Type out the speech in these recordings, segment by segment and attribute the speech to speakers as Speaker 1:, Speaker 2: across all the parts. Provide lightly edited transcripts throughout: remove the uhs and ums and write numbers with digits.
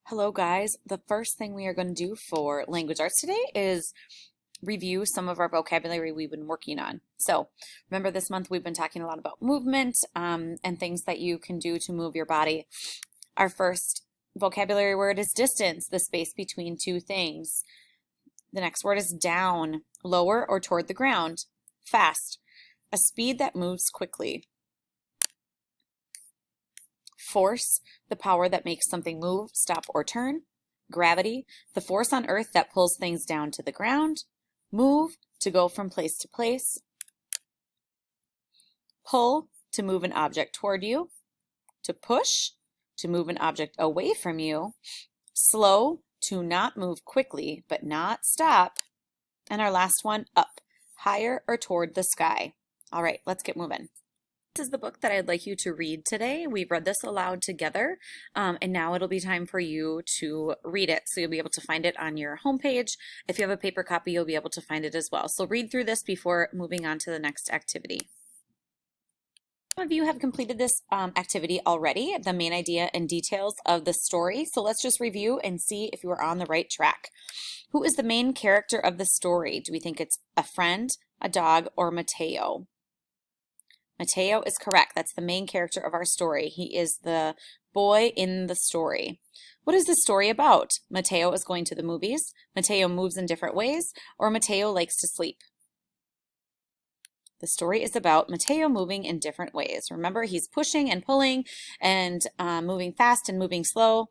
Speaker 1: Hello guys, the first thing we are going to do for language arts today is review some of our vocabulary we've been working on. So remember this month we've been talking a lot about movement and things that you can do to move your body. Our first vocabulary word is distance, the space between two things. The next word is down, lower or toward the ground. Fast, a speed that moves quickly. Force, the power that makes something move, stop, or turn. Gravity, the force on earth that pulls things down to the ground. Move, to go from place to place. Pull, to move an object toward you. To push, to move an object away from you. Slow, to not move quickly but not stop. And our last one, up, higher or toward the sky. All right, let's get moving. This is the book that I'd like you to read today. We've read this aloud together, and now it'll be time for you to read it. So you'll be able to find it on your homepage. If you have a paper copy, you'll be able to find it as well. So read through this before moving on to the next activity. Some of you have completed this activity already, the main idea and details of the story. So let's just review and see if you are on the right track. Who is the main character of the story? Do we think it's a friend, a dog, or Mateo? Mateo is correct. That's the main character of our story. He is the boy in the story. What is the story about? Mateo is going to the movies, Mateo moves in different ways, or Mateo likes to sleep. The story is about Mateo moving in different ways. Remember, he's pushing and pulling and moving fast and moving slow.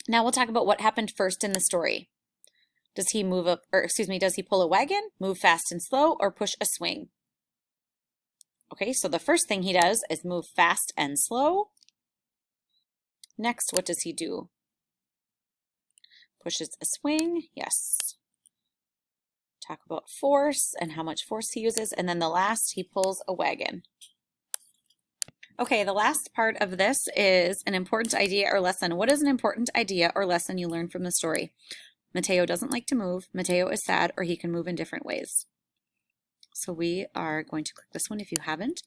Speaker 1: Now we'll talk about what happened first in the story. Does he does he pull a wagon, move fast and slow, or push a swing? Okay, so the first thing he does is move fast and slow. Next, what does he do? Pushes a swing, yes. Talk about force and how much force he uses. And then the last, he pulls a wagon. Okay, the last part of this is an important idea or lesson. What is an important idea or lesson you learned from the story? Mateo doesn't like to move. Mateo is sad, or he can move in different ways. So we are going to click this one if you haven't.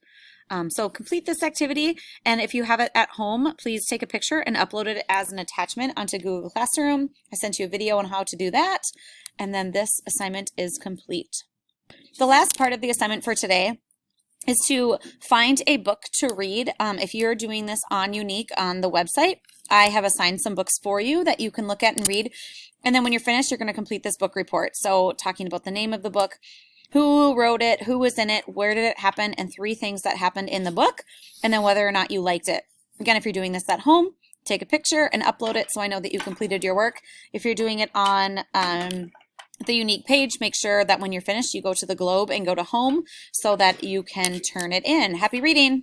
Speaker 1: So complete this activity, and if you have it at home, please take a picture and upload it as an attachment onto Google Classroom. I sent you a video on how to do that, and then this assignment is complete. The last part of the assignment for today is to find a book to read. If you're doing this on Younique on the website, I have assigned some books for you that you can look at and read, and then when you're finished, you're going to complete this book report. So talking about the name of the book, who wrote it, who was in it, where did it happen, and 3 things that happened in the book, and then whether or not you liked it. Again, if you're doing this at home, take a picture and upload it so I know that you completed your work. If you're doing it on the Younique page, make sure that when you're finished, you go to the globe and go to home so that you can turn it in. Happy reading!